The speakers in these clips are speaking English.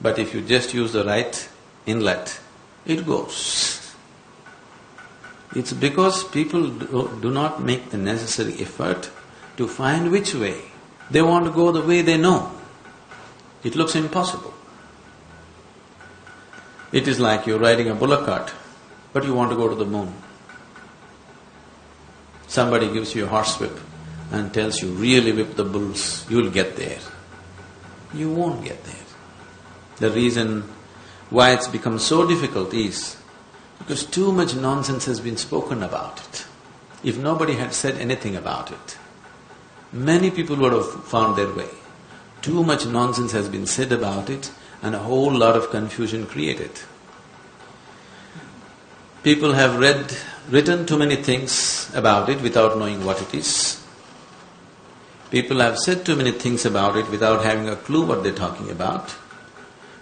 But if you just use the right inlet, it goes. It's because people do not make the necessary effort to find which way. They want to go the way they know. It looks impossible. It is like you're riding a bullock cart, but you want to go to the moon. Somebody gives you a horsewhip and tells you, really whip the bulls, you'll get there. You won't get there. The reason why it's become so difficult is because too much nonsense has been spoken about it. If nobody had said anything about it, many people would have found their way. Too much nonsense has been said about it and a whole lot of confusion created. People have written too many things about it without knowing what it is. People have said too many things about it without having a clue what they're talking about,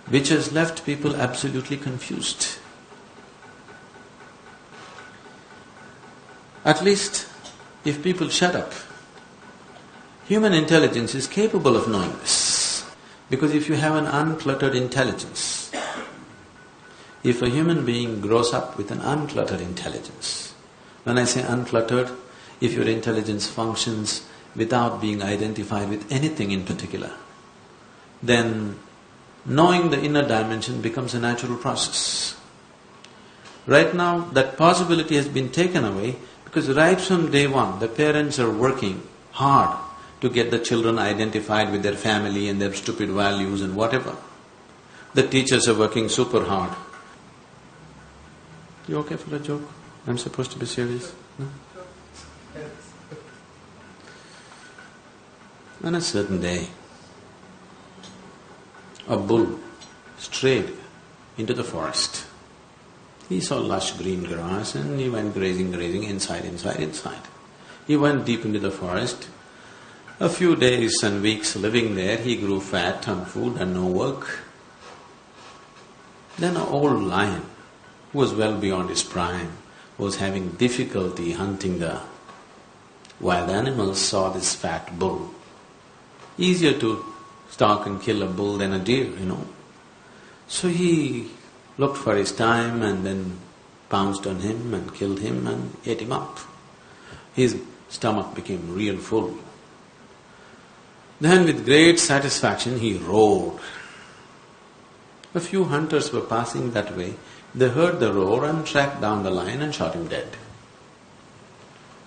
which has left people absolutely confused. At least, if people shut up, human intelligence is capable of knowing this. Because if you have an uncluttered intelligence, if a human being grows up with an uncluttered intelligence, when I say uncluttered, if your intelligence functions without being identified with anything in particular, then knowing the inner dimension becomes a natural process. Right now, that possibility has been taken away because right from day one, the parents are working hard to get the children identified with their family and their stupid values and whatever. The teachers are working super hard. You okay for a joke? I'm supposed to be serious? No? On a certain day, a bull strayed into the forest. He saw lush green grass and he went grazing, inside. He went deep into the forest. A few days and weeks living there, he grew fat on food and no work. Then an old lion, who was well beyond his prime, was having difficulty hunting the wild animals, saw this fat bull. Easier to stalk and kill a bull than a deer, So he looked for his time and then pounced on him and killed him and ate him up. His stomach became real full. Then with great satisfaction he roared. A few hunters were passing that way. They heard the roar and tracked down the lion and shot him dead.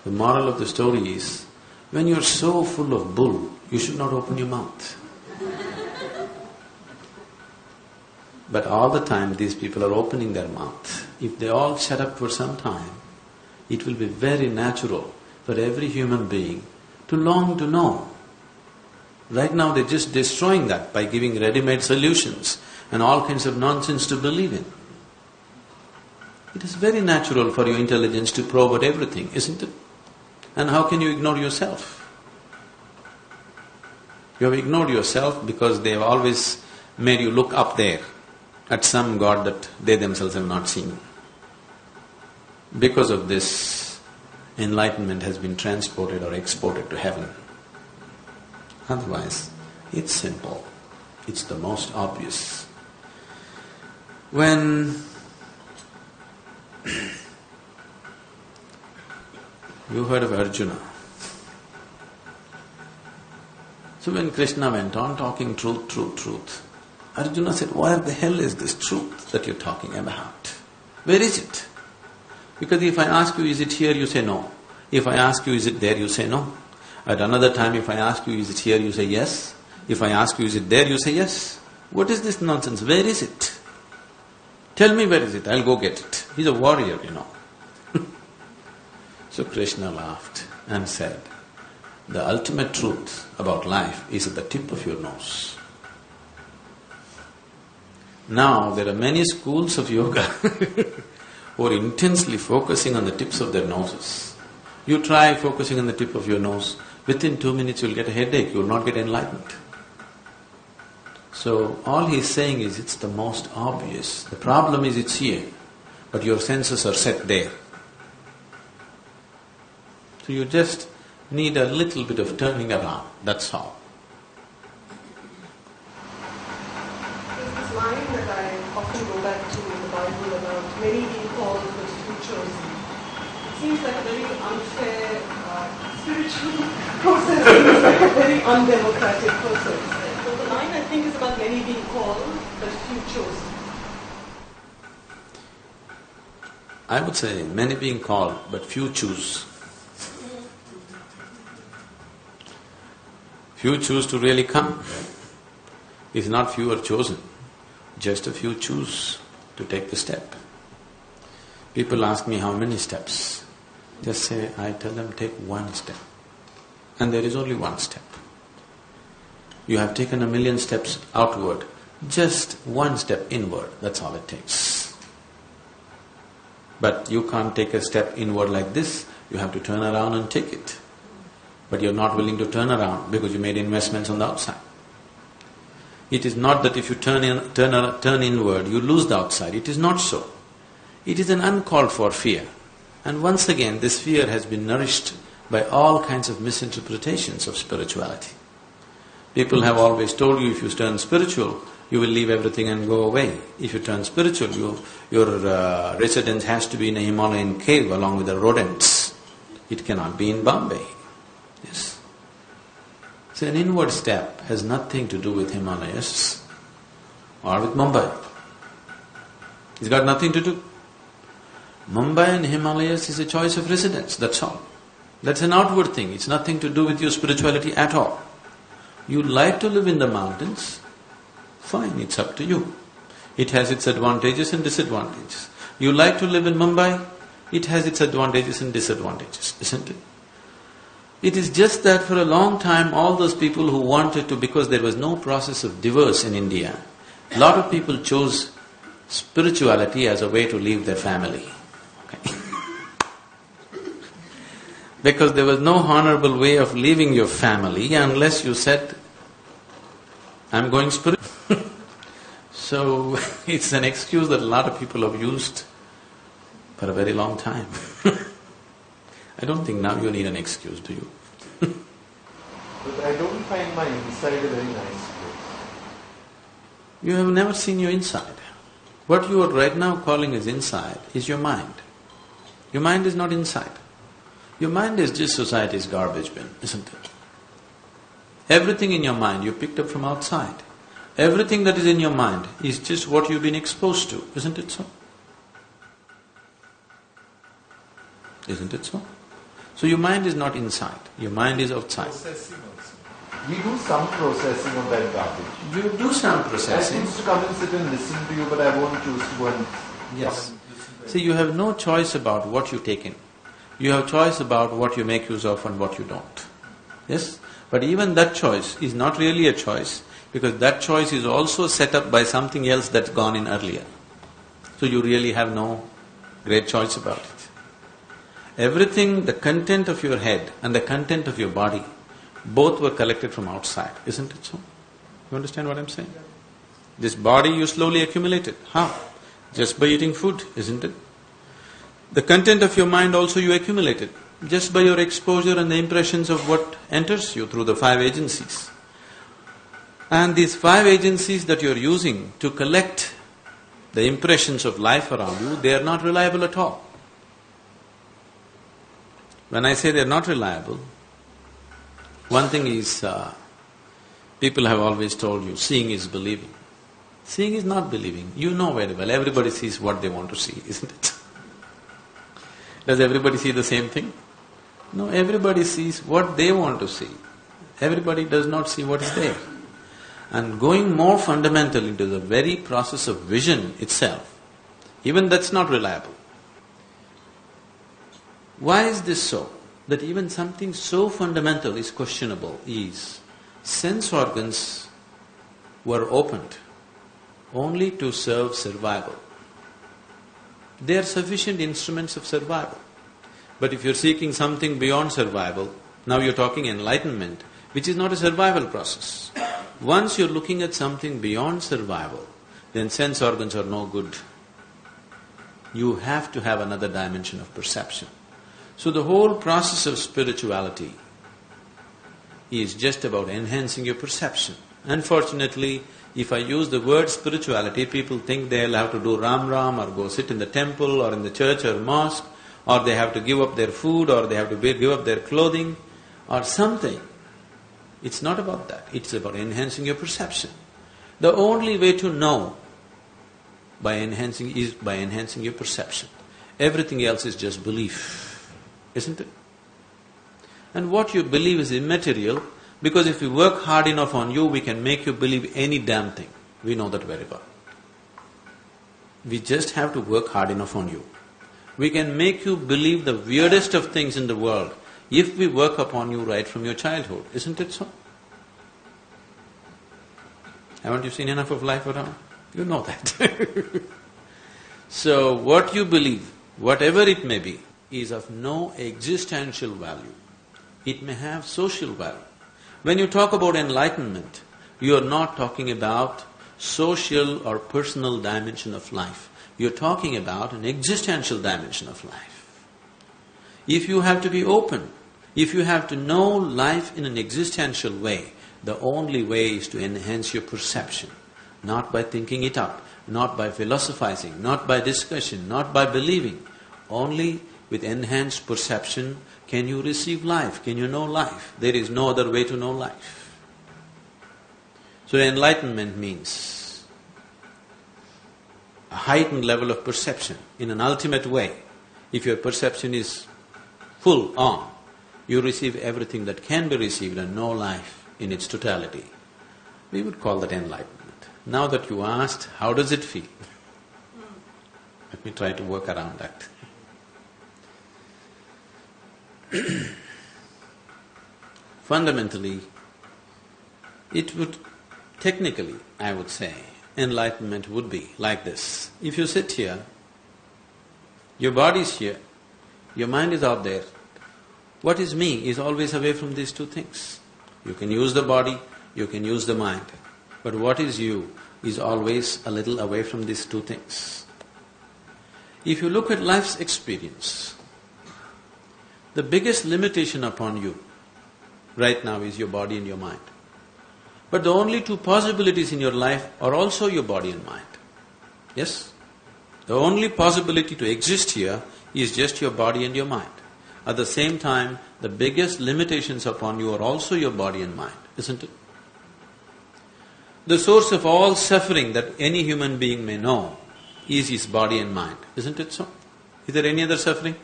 The moral of the story is, when you're so full of bull, you should not open your mouth. But all the time these people are opening their mouth. If they all shut up for some time, it will be very natural for every human being to long to know. Right now they're just destroying that by giving ready-made solutions and all kinds of nonsense to believe in. It is very natural for your intelligence to probe at everything, isn't it? And how can you ignore yourself? You have ignored yourself because they have always made you look up there at some God that they themselves have not seen. Because of this, enlightenment has been transported or exported to heaven. Otherwise, it's simple. It's the most obvious. When you heard of Arjuna. So when Krishna went on talking truth, Arjuna said, where the hell is this truth that you're talking about? Where is it? Because if I ask you, is it here, you say no. If I ask you, is it there, you say no. At another time, if I ask you, is it here, you say yes. If I ask you, is it there, you say yes. What is this nonsense? Where is it? Tell me where is it, I'll go get it. He's a warrior, So Krishna laughed and said, the ultimate truth about life is at the tip of your nose. Now, there are many schools of yoga who are intensely focusing on the tips of their noses. You try focusing on the tip of your nose, within 2 minutes you'll get a headache, you'll not get enlightened. So, all he's saying is it's the most obvious. The problem is it's here, but your senses are set there. So you just need a little bit of turning around, that's all. line that I often go back to in the Bible about many being called but few chosen. It seems like a very unfair spiritual process. It's like a very undemocratic process. So the line, I think, is about many being called but few chosen. I would say many being called but few choose. Few choose to really come. It's not few are chosen, just a few choose to take the step. People ask me how many steps. Just say, I tell them, take one step. And there is only one step. You have taken 1,000,000 steps outward, just one step inward, that's all it takes. But you can't take a step inward like this, you have to turn around and take it. But you're not willing to turn around because you made investments on the outside. It is not that if you turn inward, you lose the outside. It is not so. It is an uncalled for fear. And once again, this fear has been nourished by all kinds of misinterpretations of spirituality. People have always told you if you turn spiritual, you will leave everything and go away. If you turn spiritual, your residence has to be in a Himalayan cave along with the rodents. It cannot be in Bombay. Yes. So an inward step has nothing to do with Himalayas or with Mumbai. It's got nothing to do. Mumbai and Himalayas is a choice of residence, that's all. That's an outward thing, it's nothing to do with your spirituality at all. You like to live in the mountains, fine, it's up to you. It has its advantages and disadvantages. You like to live in Mumbai, it has its advantages and disadvantages, isn't it? It is just that for a long time, all those people who wanted to, because there was no process of divorce in India, a lot of people chose spirituality as a way to leave their family. Okay. Because there was no honorable way of leaving your family unless you said, I'm going spiritual. So it's an excuse that a lot of people have used for a very long time. I don't think now you need an excuse, do you? But I don't find my inside a very nice place. You have never seen your inside. What you are right now calling as inside is your mind. Your mind is not inside. Your mind is just society's garbage bin, isn't it? Everything in your mind you picked up from outside. Everything that is in your mind is just what you've been exposed to, isn't it so? Isn't it so? So your mind is not inside, your mind is outside. Processing also. We do some processing of that garbage. You do some processing. I used to come and sit and listen to you, but I won't choose to go and… Yes. See, you have no choice about what you take in. You have choice about what you make use of and what you don't. Yes? But even that choice is not really a choice, because that choice is also set up by something else that's gone in earlier. So you really have no great choice about it. Everything, the content of your head and the content of your body, both were collected from outside, isn't it so? You understand what I'm saying? This body you slowly accumulated. How? Just by eating food, isn't it? The content of your mind also you accumulated, just by your exposure and the impressions of what enters you through the 5 agencies. And these 5 agencies that you're using to collect the impressions of life around you, they are not reliable at all. When I say they're not reliable, one thing is, people have always told you, seeing is believing. Seeing is not believing. You know very well, everybody sees what they want to see, isn't it? Does everybody see the same thing? No, everybody sees what they want to see. Everybody does not see what is there. And going more fundamental into the very process of vision itself, even that's not reliable. Why is this so? That even something so fundamental is questionable is, sense organs were opened only to serve survival. They are sufficient instruments of survival. But if you're seeking something beyond survival, now you're talking enlightenment, which is not a survival process. Once you're looking at something beyond survival, then sense organs are no good. You have to have another dimension of perception. So the whole process of spirituality is just about enhancing your perception. Unfortunately, If I use the word spirituality, people think they'll have to do Ram Ram or go sit in the temple or in the church or mosque, or they have to give up their food, or they have to give up their clothing or something. It's not about that, it's about enhancing your perception. The only way to know is by enhancing your perception. Everything else is just belief, isn't it? And what you believe is immaterial, because if we work hard enough on you, we can make you believe any damn thing. We know that very well. We just have to work hard enough on you. We can make you believe the weirdest of things in the world if we work upon you right from your childhood, isn't it so? Haven't you seen enough of life around? You know that. So what you believe, whatever it may be, is of no existential value. It may have social value. When you talk about enlightenment, you are not talking about social or personal dimension of life. You're talking about an existential dimension of life. If you have to be open, if you have to know life in an existential way, the only way is to enhance your perception, not by thinking it up, not by philosophizing, not by discussion, not by believing. Only with enhanced perception can you receive life, can you know life. There is no other way to know life. So enlightenment means a heightened level of perception in an ultimate way. If your perception is full on, you receive everything that can be received and know life in its totality. We would call that enlightenment. Now that you asked, how does it feel? Let me try to work around that. Fundamentally, it would, technically, I would say, enlightenment would be like this. If you sit here, your body is here, your mind is out there. What is me is always away from these two things. You can use the body, you can use the mind, but what is you is always a little away from these two things. If you look at life's experience, the biggest limitation upon you right now is your body and your mind. But the only two possibilities in your life are also your body and mind. Yes? The only possibility to exist here is just your body and your mind. At the same time, the biggest limitations upon you are also your body and mind, isn't it? The source of all suffering that any human being may know is his body and mind, isn't it so? Is there any other suffering?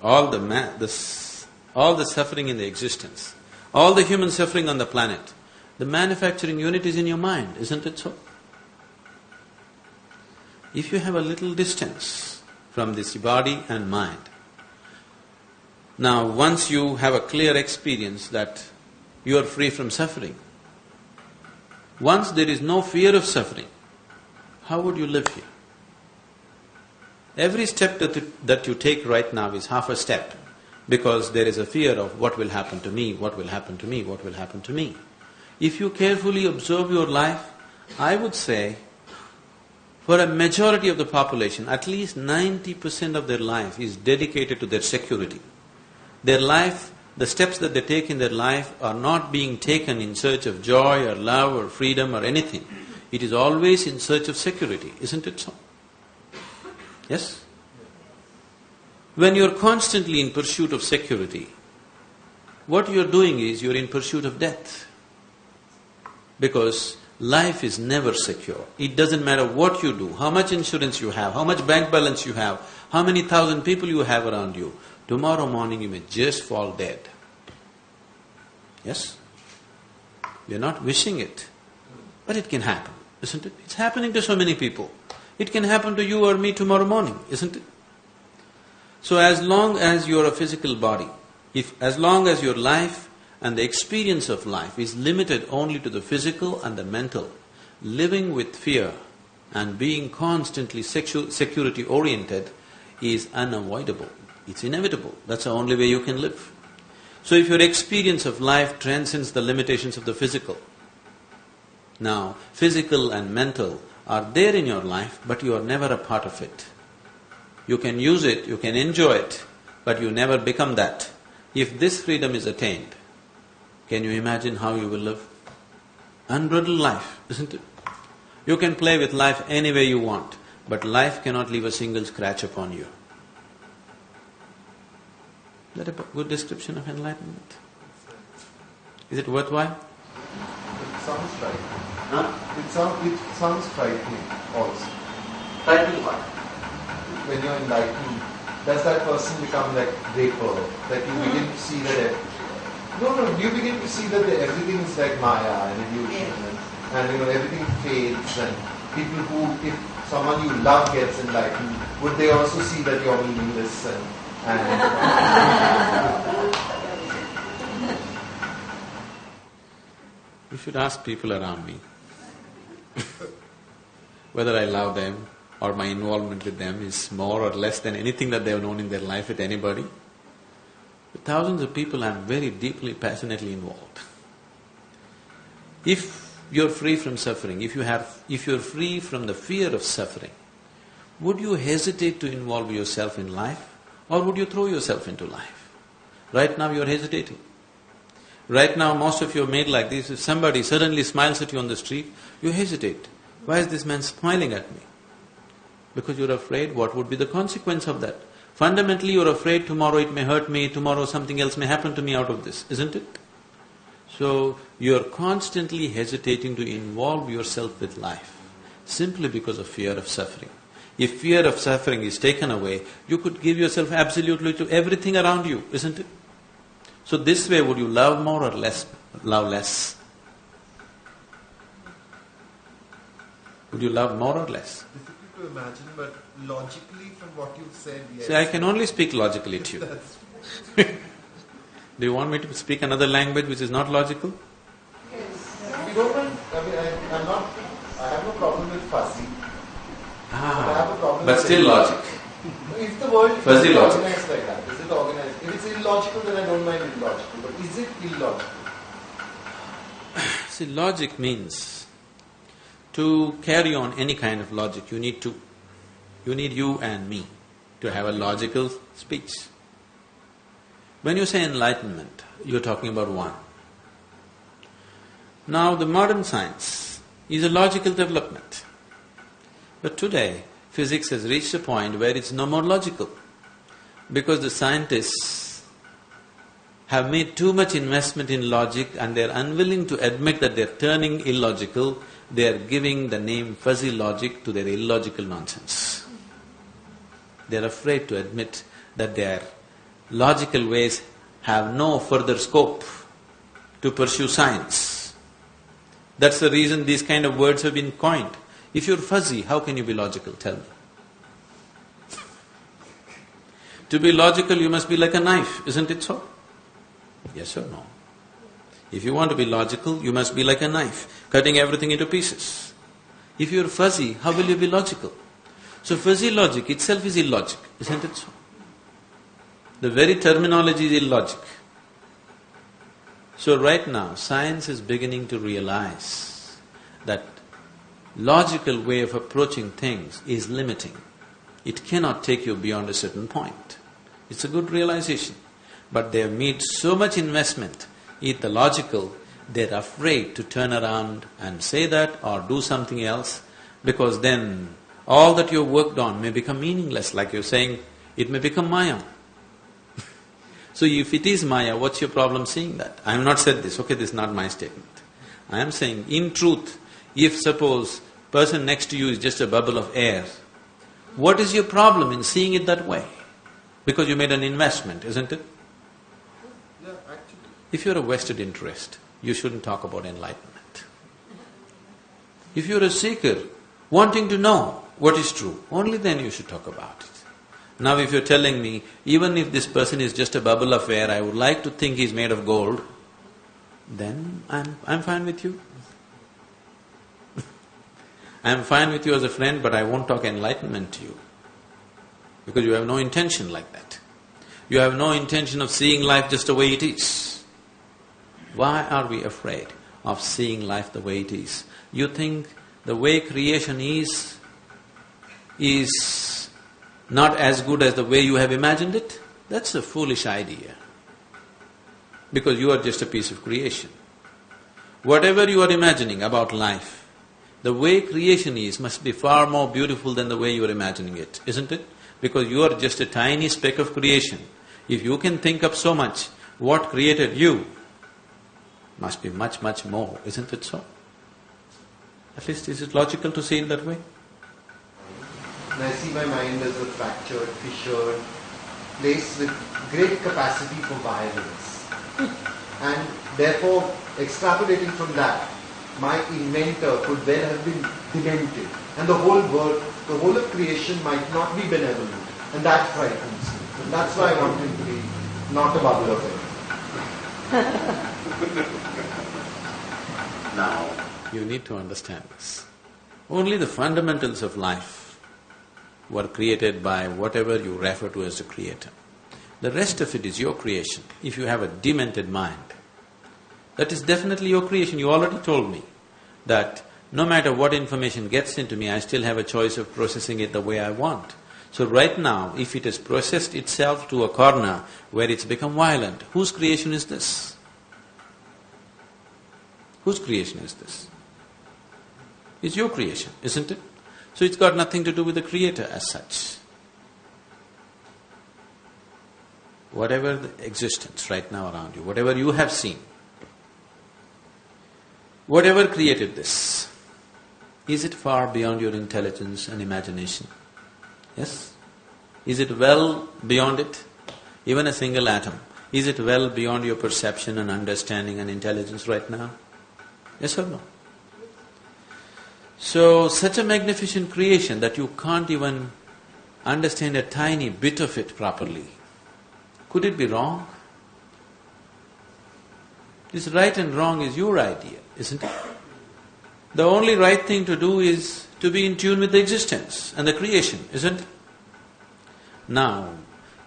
All the suffering in the existence, all the human suffering on the planet, the manufacturing unit is in your mind, isn't it so? If you have a little distance from this body and mind, now once you have a clear experience that you are free from suffering, once there is no fear of suffering, how would you live here? Every step that you take right now is half a step, because there is a fear of what will happen to me, what will happen to me, what will happen to me. If you carefully observe your life, I would say, for a majority of the population, at least 90% of their life is dedicated to their security. Their life, the steps that they take in their life are not being taken in search of joy or love or freedom or anything. It is always in search of security, isn't it so? Yes? When you're constantly in pursuit of security, what you're doing is you're in pursuit of death. Because life is never secure. It doesn't matter what you do, how much insurance you have, how much bank balance you have, how many thousand people you have around you. Tomorrow morning you may just fall dead. Yes? We're not wishing it, but it can happen, isn't it? It's happening to so many people. It can happen to you or me tomorrow morning, isn't it? So as long as you're a physical body, as long as your life and the experience of life is limited only to the physical and the mental, living with fear and being constantly security-oriented is unavoidable. It's inevitable. That's the only way you can live. So if your experience of life transcends the limitations of the physical, now physical and mental are there in your life, but you are never a part of it. You can use it, you can enjoy it, but you never become that. If this freedom is attained, can you imagine how you will live? Unbridled life, isn't it? You can play with life any way you want, but life cannot leave a single scratch upon you. Is that a good description of enlightenment? Is it worthwhile? It sounds right. Huh? It sounds frightening also. Frightening what? When you're enlightened, does that person become like vapor? That you begin to see that you begin to see that everything is like Maya and illusion, and everything fades, and people who, if someone you love gets enlightened, would they also see that you're meaningless and You should ask people around me whether I love them or my involvement with them is more or less than anything that they have known in their life with anybody. With thousands of people, I am very deeply, passionately involved. If you're free from suffering, if you're free from the fear of suffering, would you hesitate to involve yourself in life, or would you throw yourself into life? Right now you're hesitating. Right now most of you are made like this. If somebody suddenly smiles at you on the street, you hesitate. Why is this man smiling at me? Because you're afraid what would be the consequence of that. Fundamentally you're afraid tomorrow it may hurt me, tomorrow something else may happen to me out of this, isn't it? So you're constantly hesitating to involve yourself with life simply because of fear of suffering. If fear of suffering is taken away, you could give yourself absolutely to everything around you, isn't it? So this way, would you love more or less, love less? Would you love more or less? difficult to imagine, but logically from what you've said, yes. See, I can only speak logically to you. Do you want me to speak another language which is not logical? If you don't mind, I have no problem with fuzzy. I have a problem But with still logic. If the world Fuzzy is logic. organized like that, is it organized? If it's illogical, then I don't mind illogical. But is it illogical? See, logic means to carry on any kind of logic, you need you and me to have a logical speech. When you say enlightenment, you're talking about one. Now, the modern science is a logical development. But today, physics has reached a point where it's no more logical, because the scientists have made too much investment in logic and they're unwilling to admit that they're turning illogical, they're giving the name fuzzy logic to their illogical nonsense. They're afraid to admit that their logical ways have no further scope to pursue science. That's the reason these kind of words have been coined. If you're fuzzy, how can you be logical? Tell me. To be logical, you must be like a knife, isn't it so? Yes or no? If you want to be logical, you must be like a knife, cutting everything into pieces. If you're fuzzy, how will you be logical? So fuzzy logic itself is illogic, isn't it so? The very terminology is illogic. So right now, science is beginning to realize that logical way of approaching things is limiting. It cannot take you beyond a certain point. It's a good realization. But they have made so much investment in the logical, they're afraid to turn around and say that or do something else, because then all that you've worked on may become meaningless, like you're saying, it may become Maya. So if it is Maya, what's your problem seeing that? I have not said this, okay, this is not my statement. I am saying, in truth, if suppose person next to you is just a bubble of air, what is your problem in seeing it that way? Because you made an investment, isn't it? Yeah, actually. If you're a vested interest, you shouldn't talk about enlightenment. If you're a seeker, wanting to know what is true, only then you should talk about it. Now if you're telling me, even if this person is just a bubble of air, I would like to think he's made of gold, then I'm fine with you. I'm fine with you as a friend, but I won't talk enlightenment to you, because you have no intention like that. You have no intention of seeing life just the way it is. Why are we afraid of seeing life the way it is? You think the way creation is not as good as the way you have imagined it? That's a foolish idea, because you are just a piece of creation. Whatever you are imagining about life, the way creation is must be far more beautiful than the way you are imagining it, isn't it? Because you are just a tiny speck of creation. If you can think up so much, what created you must be much, much more, isn't it so? At least is it logical to see it that way? And I see my mind as a fractured, fissured place with great capacity for violence. And therefore, extrapolating from that, my inventor could well have been demented. And the whole world, the whole of creation might not be benevolent. And that frightens me. And that's why I want him to be not a bubble of air. Now, you need to understand this. Only the fundamentals of life were created by whatever you refer to as the creator. The rest of it is your creation. If you have a demented mind, that is definitely your creation. You already told me that no matter what information gets into me, I still have a choice of processing it the way I want. So right now, if it has processed itself to a corner where it's become violent, whose creation is this? Whose creation is this? It's your creation, isn't it? So it's got nothing to do with the creator as such. Whatever the existence right now around you, whatever you have seen, whatever created this, is it far beyond your intelligence and imagination? Yes? Is it well beyond it? Even a single atom, is it well beyond your perception and understanding and intelligence right now? Yes or no? So, such a magnificent creation that you can't even understand a tiny bit of it properly. Could it be wrong? This right and wrong is your idea, isn't it? The only right thing to do is to be in tune with the existence and the creation, isn't it? Now,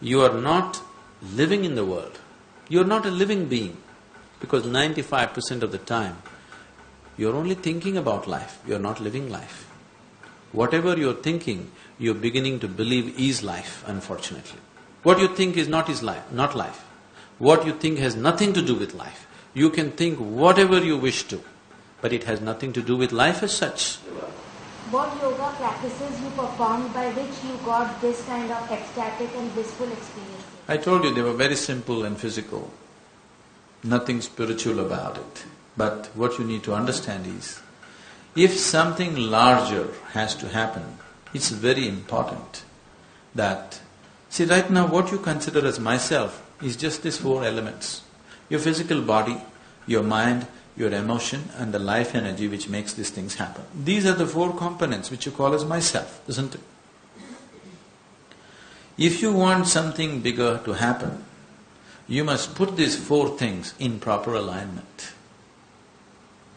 you are not living in the world. You are not a living being, because 95% of the time, you're only thinking about life, you're not living life. Whatever you're thinking, you're beginning to believe is life, unfortunately. What you think is not life. What you think has nothing to do with life. You can think whatever you wish to, but it has nothing to do with life as such. What yoga practices you performed by which you got this kind of ecstatic and blissful experience? I told you they were very simple and physical, nothing spiritual about it. But what you need to understand is, if something larger has to happen, it's very important that… See, right now what you consider as myself is just these four elements. Your physical body, your mind, your emotion and the life energy which makes these things happen. These are the four components which you call as myself, isn't it? If you want something bigger to happen, you must put these four things in proper alignment.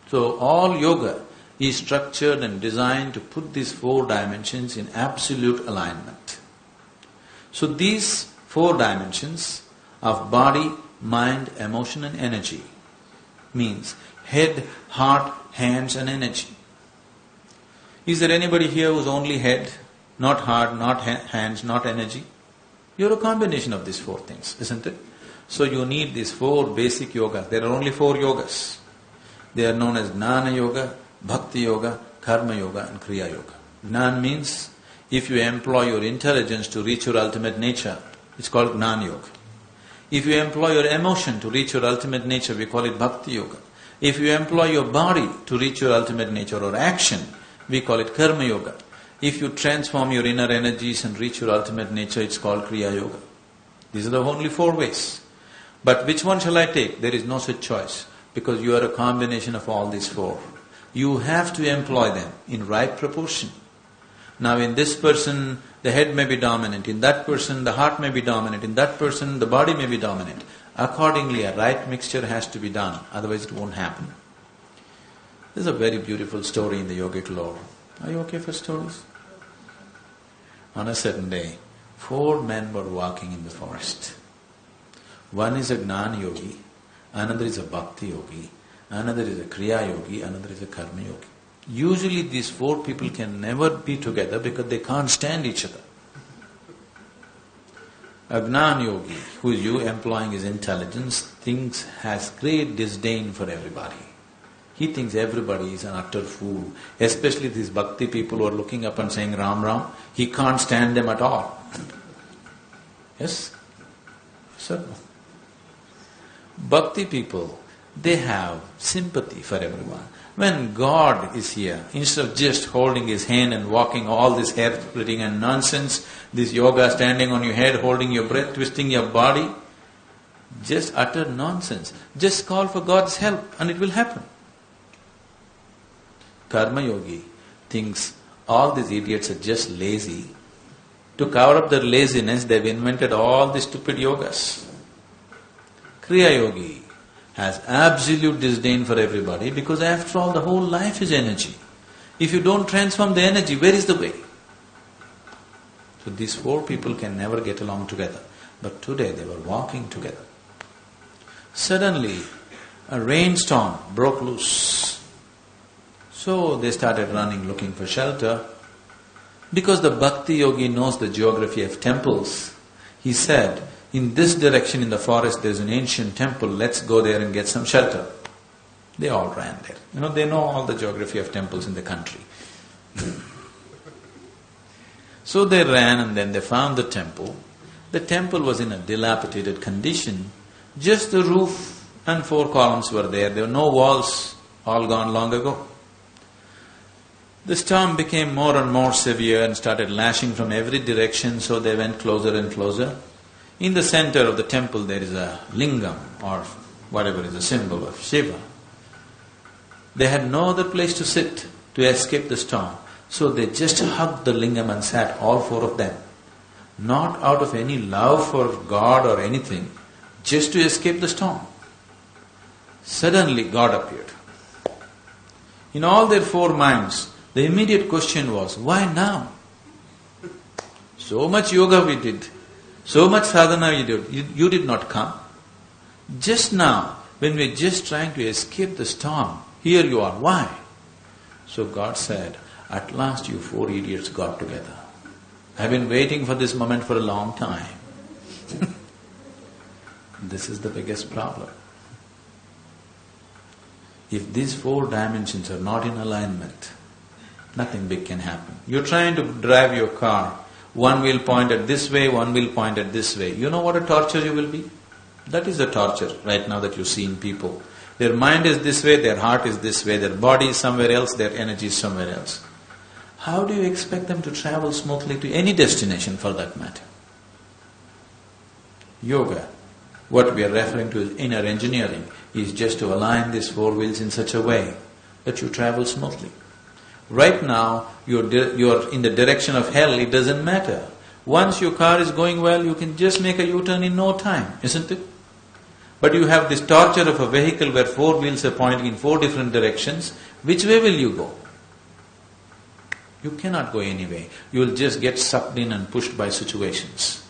So all yoga is structured and designed to put these four dimensions in absolute alignment. So these four dimensions of body, mind, emotion and energy means head, heart, hands and energy. Is there anybody here who's only head, not heart, not hands, not energy? You're a combination of these four things, isn't it? So you need these four basic yogas. There are only four yogas. They are known as Jnana Yoga, Bhakti Yoga, Karma Yoga and Kriya Yoga. Jnana means if you employ your intelligence to reach your ultimate nature, it's called Jnana Yoga. If you employ your emotion to reach your ultimate nature, we call it Bhakti Yoga. If you employ your body to reach your ultimate nature or action, we call it Karma Yoga. If you transform your inner energies and reach your ultimate nature, it's called Kriya Yoga. These are the only four ways. But which one shall I take? There is no such choice, because you are a combination of all these four. You have to employ them in right proportion. Now in this person, the head may be dominant, in that person the heart may be dominant, in that person the body may be dominant. Accordingly, a right mixture has to be done, otherwise it won't happen. There's a very beautiful story in the yogic lore. Are you okay for stories? On a certain day, 4 men were walking in the forest. One is a Jnana Yogi, another is a Bhakti Yogi, another is a Kriya Yogi, another is a Karma Yogi. Usually these 4 people can never be together because they can't stand each other. A Jnana Yogi, who is employing his intelligence, has great disdain for everybody. He thinks everybody is an utter fool, especially these bhakti people who are looking up and saying Ram Ram. He can't stand them at all. Yes? So, bhakti people, they have sympathy for everyone. When God is here, instead of just holding His hand and walking all this hair splitting and nonsense, this yoga standing on your head, holding your breath, twisting your body, just utter nonsense. Just call for God's help and it will happen. Karma yogi thinks all these idiots are just lazy. To cover up their laziness, they've invented all these stupid yogas. Kriya yogi has absolute disdain for everybody because after all the whole life is energy. If you don't transform the energy, where is the way? So these four people can never get along together. But today they were walking together. Suddenly a rainstorm broke loose. So they started running looking for shelter. Because the bhakti yogi knows the geography of temples, he said, in this direction in the forest there is an ancient temple, let's go there and get some shelter. They all ran there. They know all the geography of temples in the country. So they ran and then they found the temple. The temple was in a dilapidated condition. Just the roof and 4 columns were there. There were no walls, all gone long ago. The storm became more and more severe and started lashing from every direction, so they went closer and closer. In the center of the temple there is a lingam or whatever is a symbol of Shiva. They had no other place to sit to escape the storm, so they just hugged the lingam and sat, all 4 of them. Not out of any love for God or anything, just to escape the storm. Suddenly God appeared. In all their 4 minds, the immediate question was, why now? So much yoga we did, so much sadhana we did, you did not come. Just now, when we are just trying to escape the storm, here you are, why? So God said, at last you 4 idiots got together. I've been waiting for this moment for a long time. This is the biggest problem. If these 4 dimensions are not in alignment, nothing big can happen. You're trying to drive your car, one wheel pointed this way, one wheel pointed this way. You know what a torture you will be? That is the torture right now that you see in people. Their mind is this way, their heart is this way, their body is somewhere else, their energy is somewhere else. How do you expect them to travel smoothly to any destination for that matter? Yoga, what we are referring to as inner engineering, is just to align these 4 wheels in such a way that you travel smoothly. Right now, you're in the direction of hell, it doesn't matter. Once your car is going well, you can just make a U-turn in no time, isn't it? But you have this torture of a vehicle where 4 wheels are pointing in 4 different directions. Which way will you go? You cannot go any way. You will just get sucked in and pushed by situations.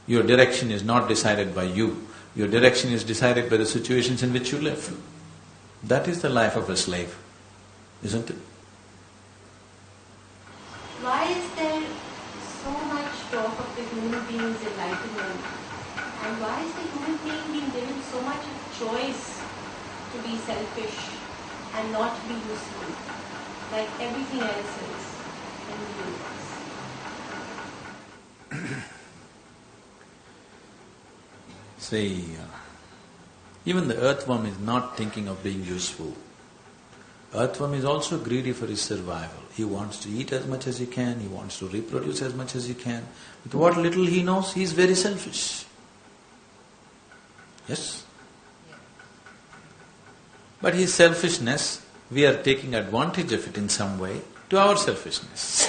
Your direction is not decided by you. Your direction is decided by the situations in which you live. That is the life of a slave, isn't it? Why is there so much talk of the human being's enlightenment? And why is the human being being given so much choice to be selfish and not be useful, like everything else is in the universe? See, even the earthworm is not thinking of being useful. Earthworm is also greedy for his survival. He wants to eat as much as he can, he wants to reproduce as much as he can. With what little he knows, he is very selfish. Yes? But his selfishness, we are taking advantage of it in some way to our selfishness.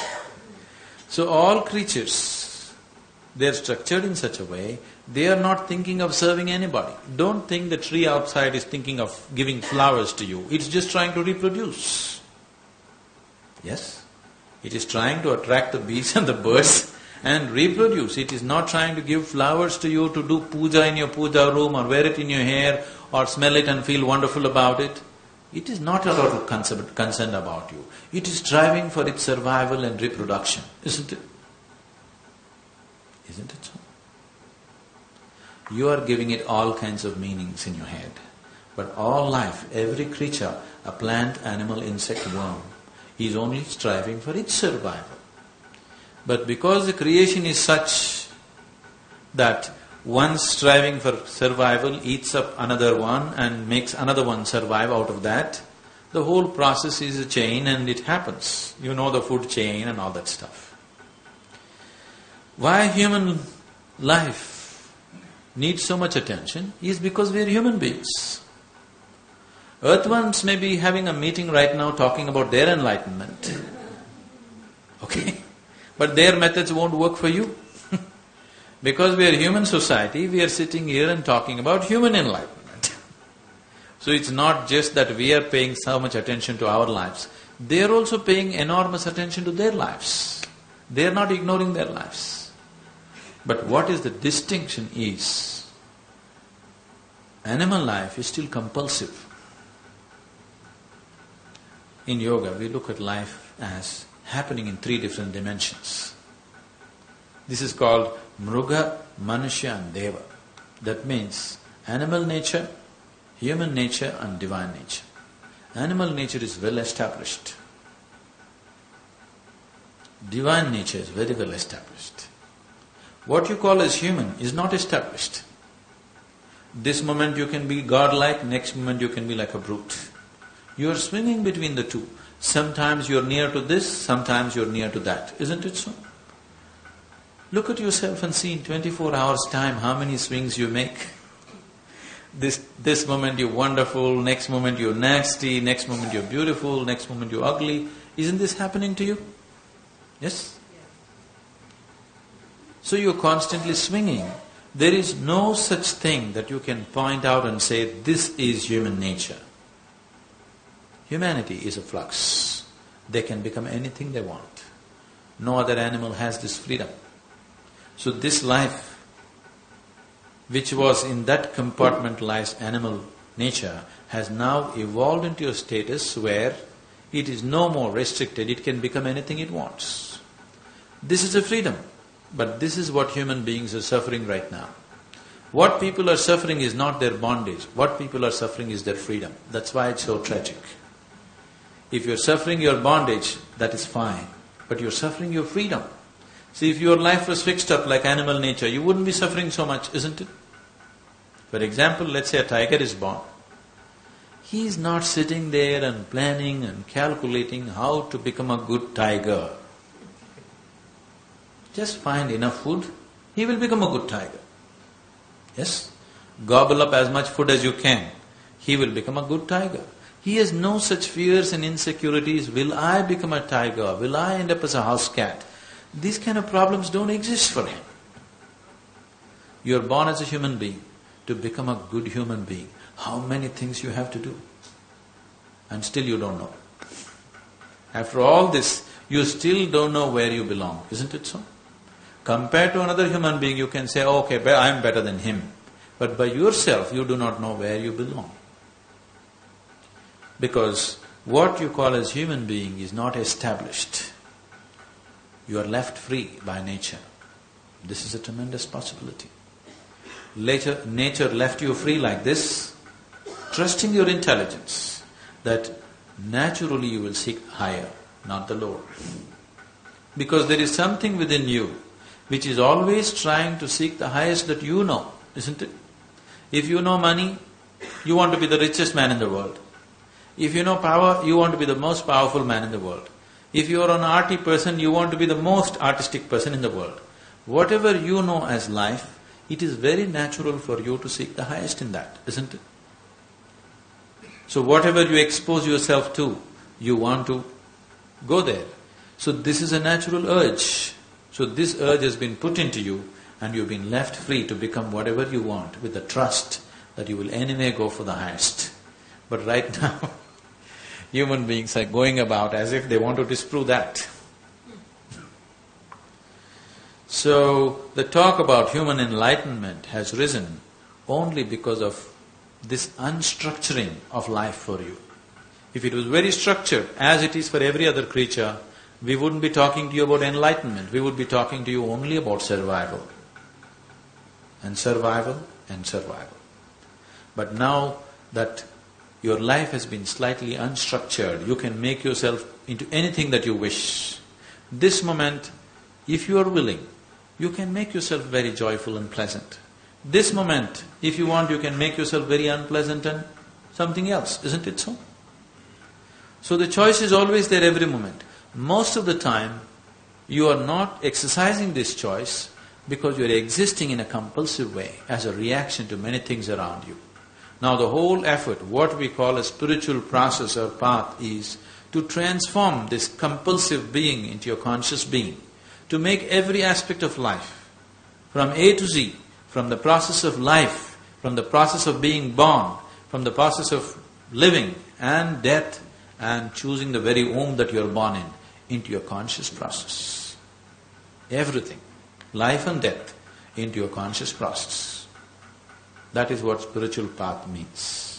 So all creatures, they are structured in such a way, they are not thinking of serving anybody. Don't think the tree outside is thinking of giving flowers to you. It's just trying to reproduce. Yes? It is trying to attract the bees and the birds and reproduce. It is not trying to give flowers to you to do puja in your puja room or wear it in your hair or smell it and feel wonderful about it. It is not at all concerned about you. It is striving for its survival and reproduction, isn't it? Isn't it so? You are giving it all kinds of meanings in your head. But all life, every creature, a plant, animal, insect, worm, is only striving for its survival. But because the creation is such that one striving for survival eats up another one and makes another one survive out of that, the whole process is a chain and it happens. You know the food chain and all that stuff. Why human life needs so much attention is because we are human beings. Earthworms may be having a meeting right now talking about their enlightenment. Okay? But their methods won't work for you. Because we are a human society, we are sitting here and talking about human enlightenment. So it's not just that we are paying so much attention to our lives, they are also paying enormous attention to their lives. They are not ignoring their lives. But what is the distinction is, animal life is still compulsive. In yoga, we look at life as happening in 3 different dimensions. This is called Mruga, Manusya and Deva. That means animal nature, human nature and divine nature. Animal nature is well established. Divine nature is very well established. What you call as human is not established. This moment you can be godlike, next moment you can be like a brute. You are swinging between the two. Sometimes you are near to this, sometimes you are near to that. Isn't it so? Look at yourself and see in 24 hours' time how many swings you make. This moment you're wonderful, next moment you're nasty, next moment you're beautiful, next moment you're ugly. Isn't this happening to you? Yes? So you're constantly swinging. There is no such thing that you can point out and say, this is human nature. Humanity is a flux. They can become anything they want. No other animal has this freedom. So this life, which was in that compartmentalized animal nature, has now evolved into a status where it is no more restricted, it can become anything it wants. This is a freedom, but this is what human beings are suffering right now. What people are suffering is not their bondage, what people are suffering is their freedom. That's why it's so tragic. If you're suffering your bondage, that is fine, but you're suffering your freedom. See, if your life was fixed up like animal nature, you wouldn't be suffering so much, isn't it? For example, let's say a tiger is born. He is not sitting there and planning and calculating how to become a good tiger. Just find enough food, he will become a good tiger. Yes? Gobble up as much food as you can, he will become a good tiger. He has no such fears and insecurities, will I become a tiger, will I end up as a house cat? These kind of problems don't exist for him. You are born as a human being. To become a good human being, how many things you have to do? And still you don't know. After all this, you still don't know where you belong, isn't it so? Compared to another human being, you can say, okay, I am better than him. But by yourself, you do not know where you belong. Because what you call as human being is not established. You are left free by nature. This is a tremendous possibility. Later, nature left you free like this, trusting your intelligence, that naturally you will seek higher, not the lower. Because there is something within you which is always trying to seek the highest that you know, isn't it? If you know money, you want to be the richest man in the world. If you know power, you want to be the most powerful man in the world. If you are an arty person, you want to be the most artistic person in the world. Whatever you know as life, it is very natural for you to seek the highest in that, isn't it? So whatever you expose yourself to, you want to go there. So this is a natural urge. So this urge has been put into you and you've been left free to become whatever you want with the trust that you will anyway go for the highest. But right now, human beings are going about as if they want to disprove that. So, the talk about human enlightenment has risen only because of this unstructuring of life for you. If it was very structured, as it is for every other creature, we wouldn't be talking to you about enlightenment, we would be talking to you only about survival. And survival and survival. But now that your life has been slightly unstructured, you can make yourself into anything that you wish. This moment, if you are willing, you can make yourself very joyful and pleasant. This moment, if you want, you can make yourself very unpleasant and something else, isn't it so? So the choice is always there every moment. Most of the time, you are not exercising this choice because you are existing in a compulsive way as a reaction to many things around you. Now the whole effort, what we call a spiritual process or path, is to transform this compulsive being into your conscious being, to make every aspect of life, from A to Z, from the process of life, from the process of being born, from the process of living and death and choosing the very womb that you are born in, into your conscious process. Everything, life and death, into your conscious process. That is what spiritual path means.